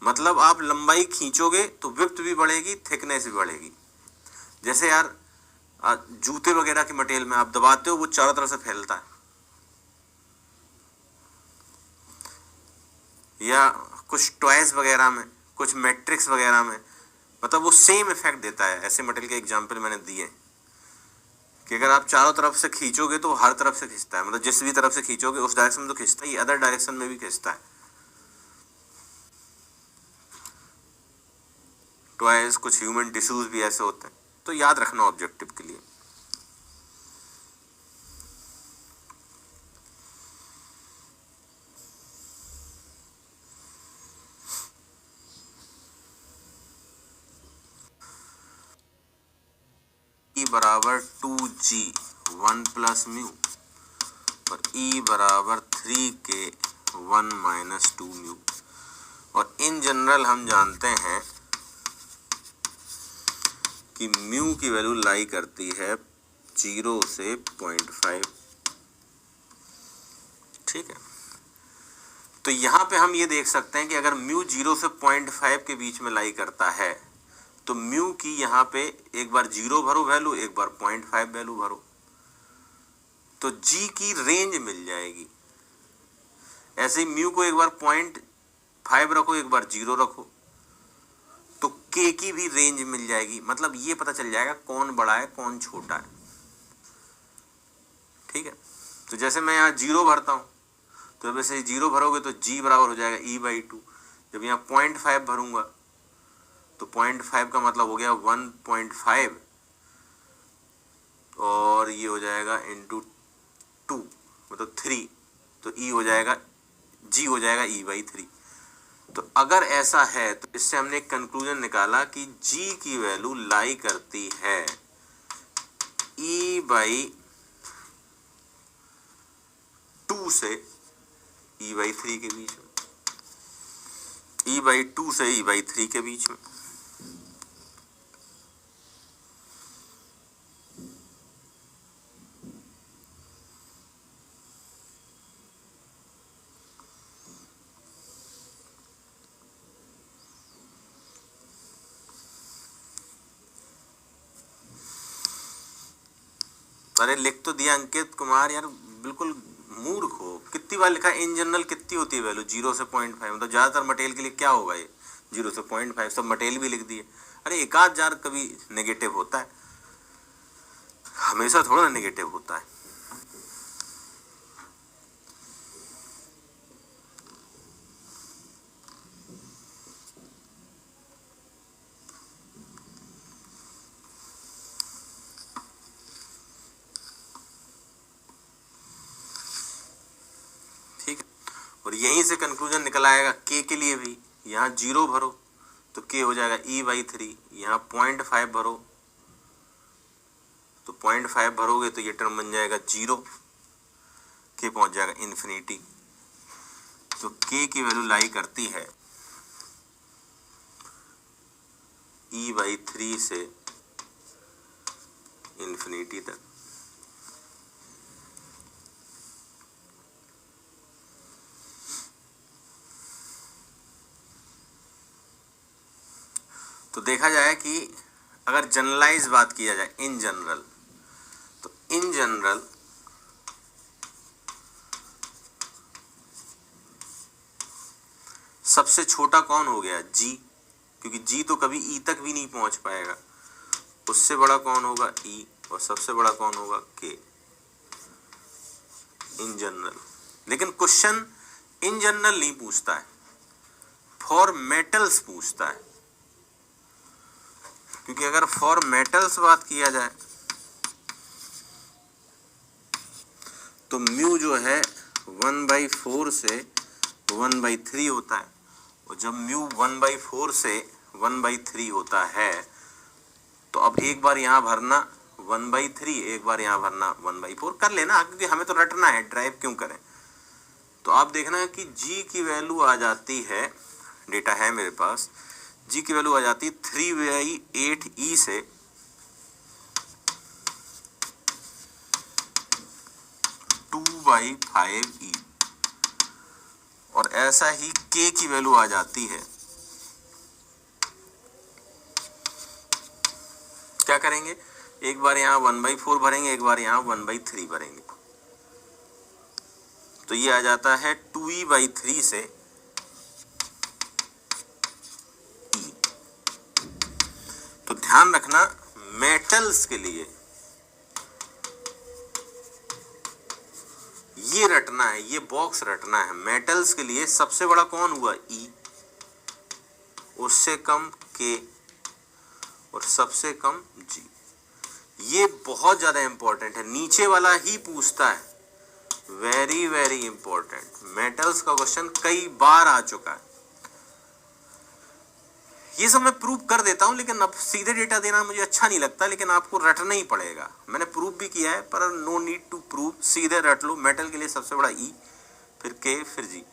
मतलब आप लंबाई खींचोगे तो विड्थ भी बढ़ेगी, थिकनेस भी बढ़ेगी। जैसे यार जूते वगैरह के मटेरियल में आप दबाते हो, वो चारों तरफ से फैलता है, या कुछ टॉयज वगैरह में, कुछ मैट्रिक्स वगैरह में, मतलब वो सेम इफेक्ट देता है। ऐसे मटेरियल के एग्जांपल मैंने दिए कि अगर आप चारों तरफ से खींचोगे तो हर तरफ से खींचता है, मतलब जिस भी तरफ से खींचोगे उस डायरेक्शन में तो खींचता ही, अदर डायरेक्शन में भी खींचता है। टॉयज, कुछ ह्यूमन टिश्यूज भी ऐसे होते हैं, तो याद रखना ऑब्जेक्टिव के लिए। E बराबर 2G 1 प्लस म्यू और E बराबर 3K 1 माइनस 2 म्यू। और इन जनरल हम जानते हैं कि म्यू की वैल्यू लाई करती है 0 से 0.5। ठीक है, तो यहां पे हम ये देख सकते हैं कि अगर म्यू 0 से 0.5 के बीच में लाई करता है तो म्यू की यहाँ पे एक बार 0 भरो वैल्यू, एक बार 0.5 वैल्यू भरो। तो जी की रेंज मिल जाएगी। ऐसे ही म्यू को एक बार 0.5 रखो, एक बार 0 रखो, तो के की भी रेंज मिल जाएगी। मतलब ये पता चल जाएगा कौन बड़ा है कौन छोटा है। ठीक है, तो जैसे मैं यहाँ 0 भरता हूँ, तो वैसे 0 भरोगे तो जी बराबर हो जाएगा E/2। जब यहाँ 0.5 भरूंगा तो 0.5 का मतलब हो गया 1.5, और ये हो जाएगा इंटू 2 मतलब 3, तो ई हो जाएगा, जी हो जाएगा E/3। तो अगर ऐसा है तो इससे हमने एक कंक्लूजन निकाला कि जी की वैल्यू लाई करती है E/2 से E/3 के बीच में, E/2 से E/3 के बीच में। अरे लिख तो दिया अंकित कुमार, यार बिल्कुल मूर्ख हो। कितनी बार लिखा इन जनरल कितनी होती है वैल्यू? 0 से 0.5, मतलब ज्यादातर मटेरियल के लिए क्या होगा ये? 0 से 0.5, सब मटेरियल भी लिख दिए। अरे एक आध जार कभी नेगेटिव होता है, हमेशा थोड़ा नेगेटिव होता है। ठीक है, और यहीं से कंक्लूजन निकल आएगा के के लिए भी। यहाँ 0 भरो तो के हो जाएगा E/3, यहाँ 0.5 भरो तो 0.5 भरोगे तो ये टर्म बन जाएगा 0, के पहुंच जाएगा इन्फिनिटी। तो के की वैल्यू लाई करती है E/3 से इन्फिनिटी तक। तो देखा जाए कि अगर जनरलाइज बात किया जाए, इन जनरल, तो इन जनरल सबसे छोटा कौन हो गया? जी, क्योंकि जी तो कभी ई तक भी नहीं पहुंच पाएगा। उससे बड़ा कौन होगा? ई, और सबसे बड़ा कौन होगा? के, इन जनरल। लेकिन क्वेश्चन इन जनरल नहीं पूछता है, फॉर मेटल्स पूछता है। क्योंकि अगर फॉर मेटल्स बात किया जाए तो म्यू जो है 1/4 से 1/3 होता है, और जब म्यू 1/4 से 1/3 होता है तो अब एक बार यहाँ भरना 1/3, एक बार यहाँ भरना 1/4 कर लेना, क्योंकि हमें तो रटना है, ड्राइव क्यों करें। तो आप देखना है कि जी की वैल्यू आ जाती है, डेटा है मेरे पास, जी की वैल्यू आ जाती है 3/8 से 2/5 और ऐसा ही के की वैल्यू आ जाती है, क्या करेंगे, एक बार यहाँ 1/4 भरेंगे, एक बार यहाँ 1/3 भरेंगे, तो ये आ जाता है 2E/3 से E। तो ध्यान रखना मेटल्स के लिए ये रटना है, ये बॉक्स रटना है। मेटल्स के लिए सबसे बड़ा कौन हुआ? ई, उससे कम के, और सबसे कम जी। ये बहुत ज्यादा इंपॉर्टेंट है, नीचे वाला ही पूछता है, वेरी वेरी इंपॉर्टेंट। मेटल्स का क्वेश्चन कई बार आ चुका है। ये सब मैं प्रूव कर देता हूं, लेकिन अब सीधे डेटा देना मुझे अच्छा नहीं लगता, लेकिन आपको रटना ही पड़ेगा। मैंने प्रूव भी किया है, पर नो नीड टू प्रूव, सीधे रट लो। मेटल के लिए सबसे बड़ा ई, फिर के, फिर जी।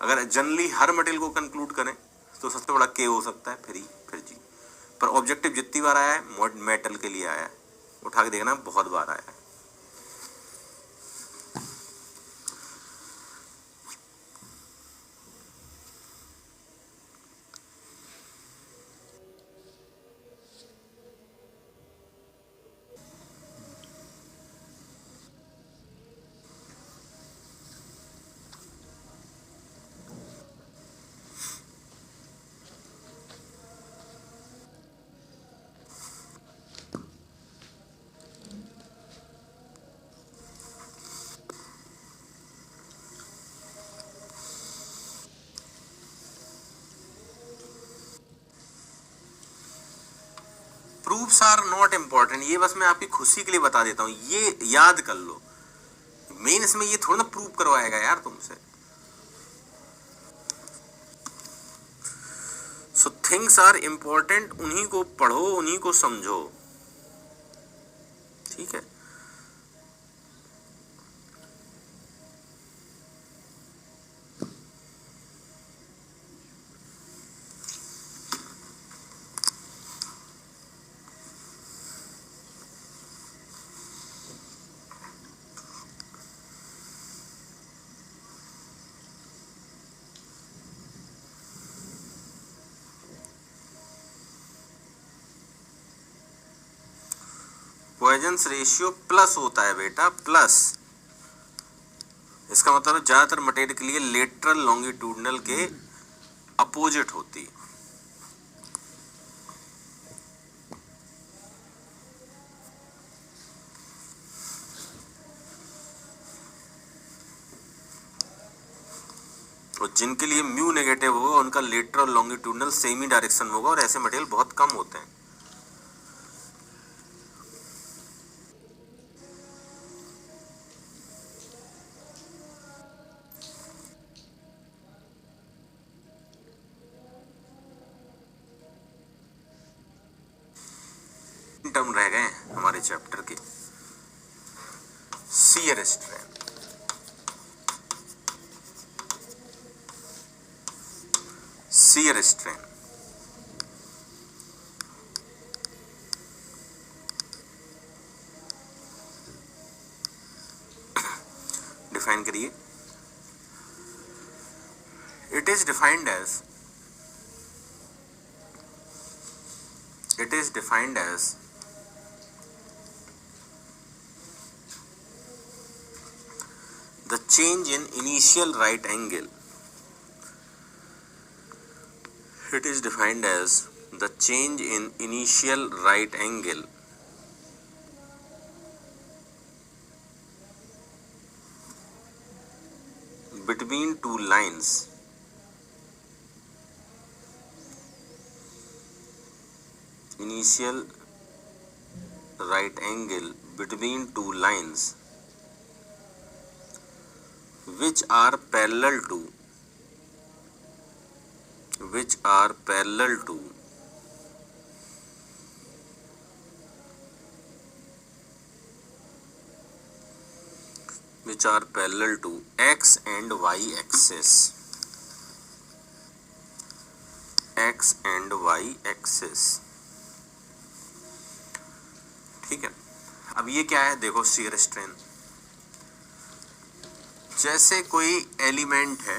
अगर जनरली हर मेटल को कंक्लूड करें तो सबसे बड़ा के हो सकता है, फिर ई, फिर जी। पर ऑब्जेक्टिव जितनी बार आया है मेटल के लिए आया है, उठा के देखना बहुत बार आया है। प्रूफ्स आर नॉट इम्पॉर्टेंट, ये बस मैं आपकी खुशी के लिए बता देता हूं, ये याद कर लो। मेंस में ये थोड़ा ना प्रूव करवाएगा यार तुमसे। सो थिंग्स आर इम्पॉर्टेंट, उन्हीं को पढ़ो, उन्हीं को समझो, ठीक है। पॉइजन्स रेशियो प्लस होता है बेटा, प्लस। इसका मतलब ज्यादातर मटेरियल के लिए लेटरल लॉन्गिट्यूडनल के अपोजिट होती है। और जिनके लिए म्यू नेगेटिव होगा उनका लेटरल लॉन्गिट्यूडनल सेम ही डायरेक्शन होगा, और ऐसे मटेरियल बहुत कम होते हैं। टर्म रह गए हमारे चैप्टर के, shear strain. Shear strain define करिए। It is defined as the change in initial right angle. It is defined as the change in initial right angle between two lines initial right angle between two lines which are parallel to which are parallel to x and y axis, x and y axis, ठीक है। अब ये क्या है, देखो shear strain, जैसे कोई element है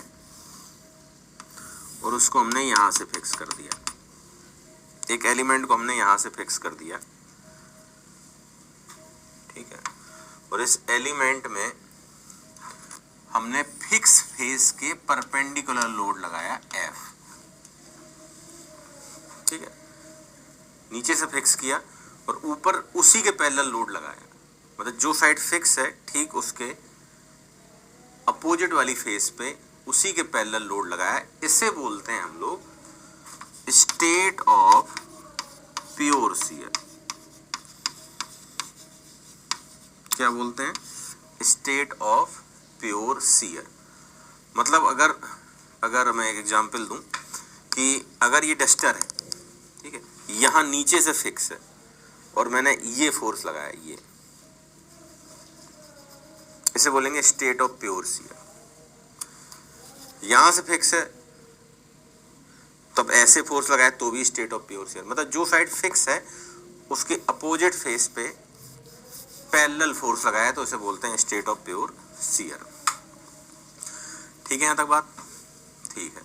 और उसको हमने यहां से फिक्स कर दिया, एक एलिमेंट को हमने यहां से फिक्स कर दिया, ठीक है, और इस एलिमेंट में हमने फिक्स फेस के परपेंडिकुलर लोड लगाया F, ठीक है, नीचे से फिक्स किया और ऊपर उसी के पैरेलल लोड लगाया, मतलब जो साइड फिक्स है ठीक उसके अपोजिट वाली फेस पे उसी के पैरेलल लोड लगाया। इसे बोलते हैं हम लोग स्टेट ऑफ प्योर शियर। क्या बोलते हैं? State of pure shear. मतलब अगर मैं एक एग्जांपल दूं कि अगर ये डस्टर है, ठीक है, यहां नीचे से फिक्स है और मैंने ये फोर्स लगाया, ये, इसे बोलेंगे स्टेट ऑफ प्योर शियर। यहां से फिक्स है तब ऐसे फोर्स लगाए तो भी स्टेट ऑफ प्योर शियर, मतलब जो साइड फिक्स है उसके अपोजिट फेस पे पैरेलल फोर्स लगाया तो इसे बोलते हैं स्टेट ऑफ प्योर शियर। ठीक है, यहां तक बात ठीक है।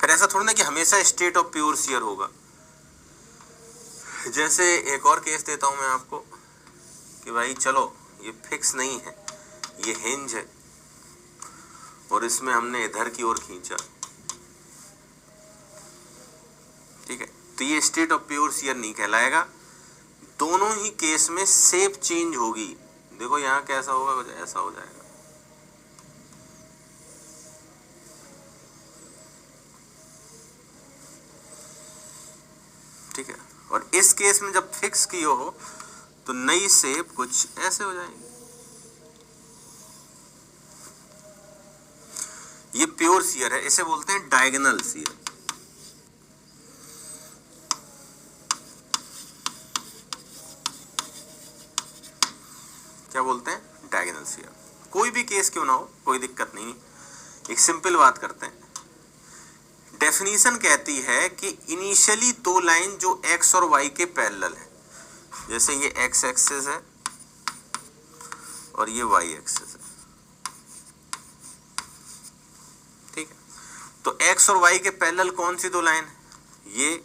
फिर ऐसा थोड़ा ना कि हमेशा स्टेट ऑफ प्योर शियर होगा। जैसे एक और केस देता हूं मैं आपको कि भाई चलो ये फिक्स नहीं है, ये हिंज है और इसमें हमने इधर की ओर खींचा, ठीक है, तो ये स्टेट ऑफ प्योर शियर नहीं कहलाएगा। दोनों ही केस में शेप चेंज होगी। देखो यहां कैसा होगा, कुछ ऐसा हो जाएगा, ठीक है। और इस केस में जब फिक्स की हो तो नई शेप कुछ ऐसे हो जाएगी। ये प्योर शियर है, इसे बोलते हैं डायगोनल शियर। क्या बोलते हैं? Diagonal shear. कोई भी केस क्यों ना हो, कोई दिक्कत नहीं। एक सिंपल बात करते हैं। डेफिनीशन कहती है कि इनिशियली दो लाइन जो एक्स और वाई के पैरेलल है, जैसे ये एक्स एक्सिस है और ये वाई एक्सिस है, ठीक है। तो एक्स और वाई के पैरेलल कौन सी दो लाइन है? ये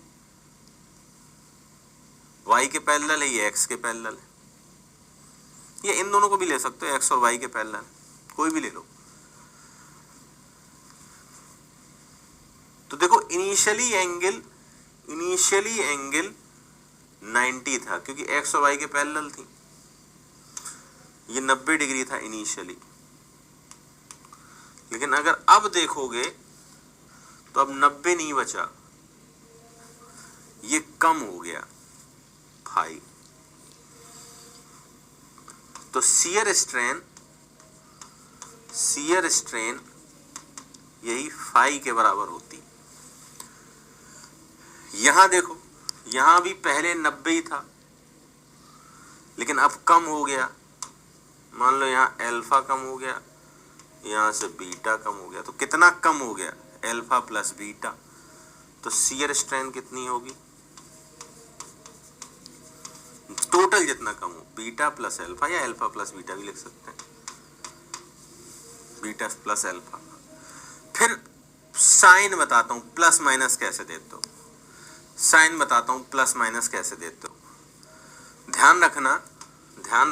वाई के पैरेलल है, ये एक्स के पैरेलल है। ये इन दोनों को भी ले सकते हो, एक्स और वाई के पैरेलल, कोई भी ले लो। तो देखो इनिशियली एंगल 90 था क्योंकि एक्स और वाई के पैरेलल थी। ये 90 डिग्री था इनिशियली, लेकिन अगर अब देखोगे तो अब 90 नहीं बचा, ये कम हो गया फाई। तो शियर स्ट्रेन यही फाई के बराबर होती। यहां देखो, यहां भी पहले 90 ही था लेकिन अब कम हो गया। मान लो यहां अल्फा कम हो गया, यहां से बीटा कम हो गया। तो कितना कम हो गया? Alpha plus beta. तो शियर स्ट्रेन कितनी होगी? टोटल जितना कम हो, बीटा प्लस अल्फा, या अल्फा प्लस बीटा भी लिख सकते हैं, बीटा प्लस अल्फा। फिर साइन बताता हूं प्लस माइनस कैसे देते हो, साइन बताता हूं प्लस माइनस कैसे देते हो। ध्यान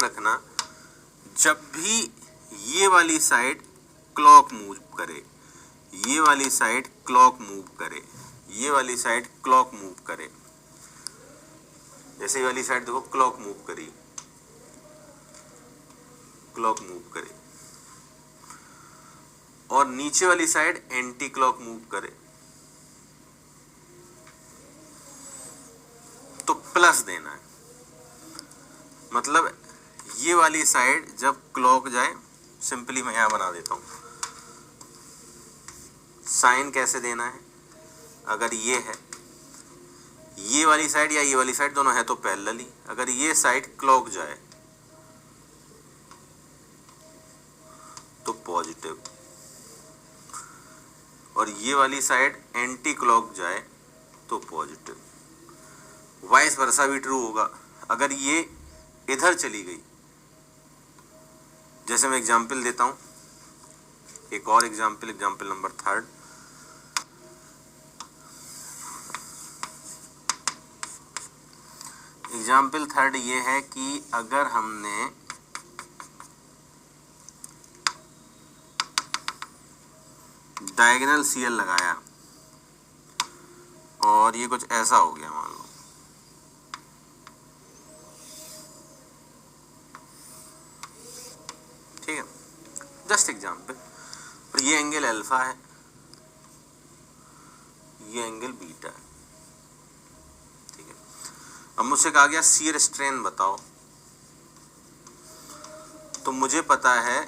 रखना जब भी ये वाली साइड क्लॉक मूव करे, ये वाली साइड क्लॉक मूव करे, ये वाली साइड क्लॉक मूव करे, जैसे ये वाली साइड देखो क्लॉक मूव करी, क्लॉक मूव करे, और नीचे वाली साइड एंटी क्लॉक मूव करे, तो प्लस देना है। मतलब ये वाली साइड जब क्लॉक जाए, सिंपली मैं यहां बना देता हूं, साइन कैसे देना है। अगर ये है, ये वाली साइड या ये वाली साइड दोनों है तो पैरेलल ही। अगर ये साइड क्लॉक जाए तो पॉजिटिव, और ये वाली साइड एंटी क्लॉक जाए तो पॉजिटिव। वाइस वर्सा भी ट्रू होगा। अगर ये इधर चली गई, जैसे मैं एग्जांपल देता हूं, एक और एग्जांपल नंबर 3। एग्जाम्पल 3 ये है कि अगर हमने डायगोनल शियर लगाया और ये कुछ ऐसा हो गया, मान लो, ठीक है, जस्ट एग्जाम्पल। और ये एंगल अल्फा है, ये एंगल बीटा है, ठीक है। अब मुझसे कहा गया शियर स्ट्रेन बताओ, तो मुझे पता है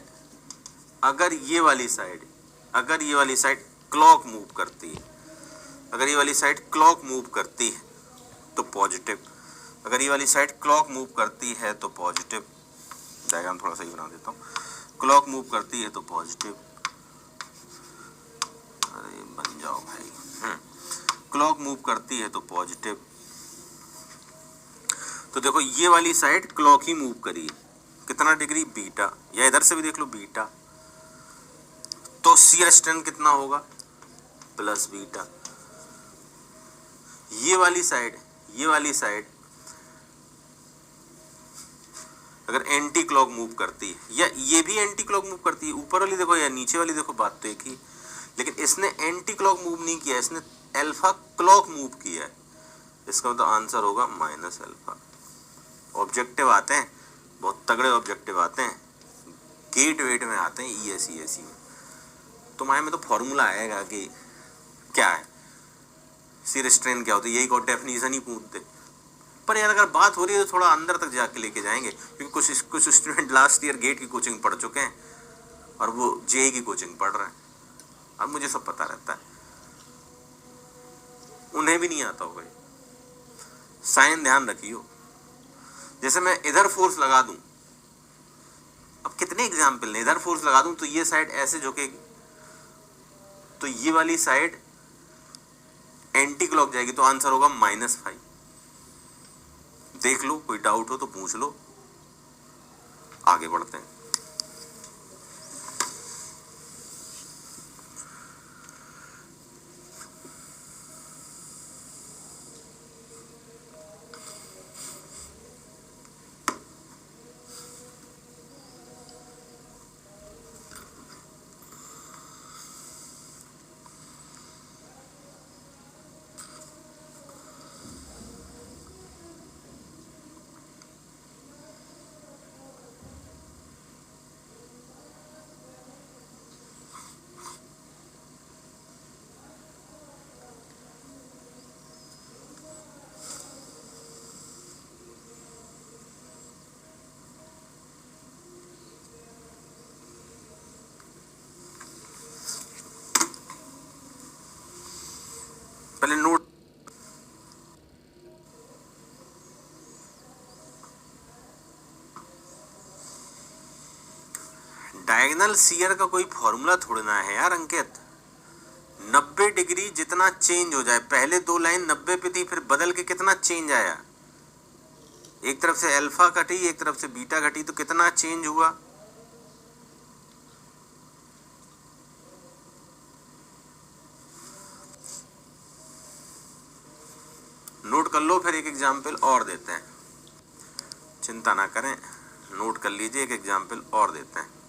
अगर ये वाली साइड क्लॉक मूव करती है, अगर ये वाली साइड क्लॉक मूव करती है तो पॉजिटिव, अगर ये वाली साइड क्लॉक मूव करती है तो पॉजिटिव। डायग्राम थोड़ा सा ही बना देता हूँ। क्लॉक मूव करती है तो पॉजिटिव, अरे बन जाओ भाई, क्लॉक मूव करती है तो पॉजिटिव। तो देखो ये वाली साइड क्लॉक ही मूव करी है, कितना डिग्री? बीटा, या इधर से भी देख लो बीटा। तो शियर स्ट्रेन कितना होगा? Plus beta. ये वाली साइड अगर एंटी क्लॉक मूव करती है, या ये भी एंटी क्लॉक मूव करती है, ऊपर वाली देखो या नीचे वाली देखो, बात तो एक ही। लेकिन इसने एंटी क्लॉक मूव नहीं किया, इसने अल्फा क्लॉक मूव किया है। इसका मतलब आंसर होगा माइनस अल्फा। ऑब्जेक्टिव आते हैं, बहुत तगड़े ऑब्जेक्टिव आते हैं, गेट वेट में आते हैं, ईएससी में। तुम्हारे में तो फॉर्मूला आएगा कि क्या है शियर स्ट्रेन क्या होता है, यही को डेफिनेशन ही पूछ दे, पर यार अगर बात हो रही है तो थोड़ा अंदर तक जाके लेके जाएंगे, क्योंकि कुछ स्टूडेंट लास्ट ईयर गेट की कोचिंग पढ़ चुके हैं और वो जेई की कोचिंग पढ़ रहे हैं, और मुझे सब पता रहता है, उन्हें भी नहीं आता होगा। साइन ध्यान रखियो, जैसे मैं इधर फोर्स लगा दूं, अब कितने एग्जाम्पल ने, इधर फोर्स लगा दूं तो ये साइड ऐसे झुकेगी, तो ये वाली साइड एंटी क्लॉक जाएगी, तो आंसर होगा -5। देख लो, कोई डाउट हो तो पूछ लो, आगे बढ़ते हैं। पहले नोट, डायगोनल शियर का कोई फॉर्मूला थोड़ा ना है यार अंकित। 90 डिग्री जितना चेंज हो जाए, पहले दो लाइन 90 पे थी, फिर बदल के कितना चेंज आया, एक तरफ से अल्फा घटी एक तरफ से बीटा घटी, तो कितना चेंज हुआ। नोट कर लो, फिर एक एग्जाम्पल और देते हैं, चिंता ना करें, नोट कर लीजिए, एक एग्जाम्पल और देते हैं।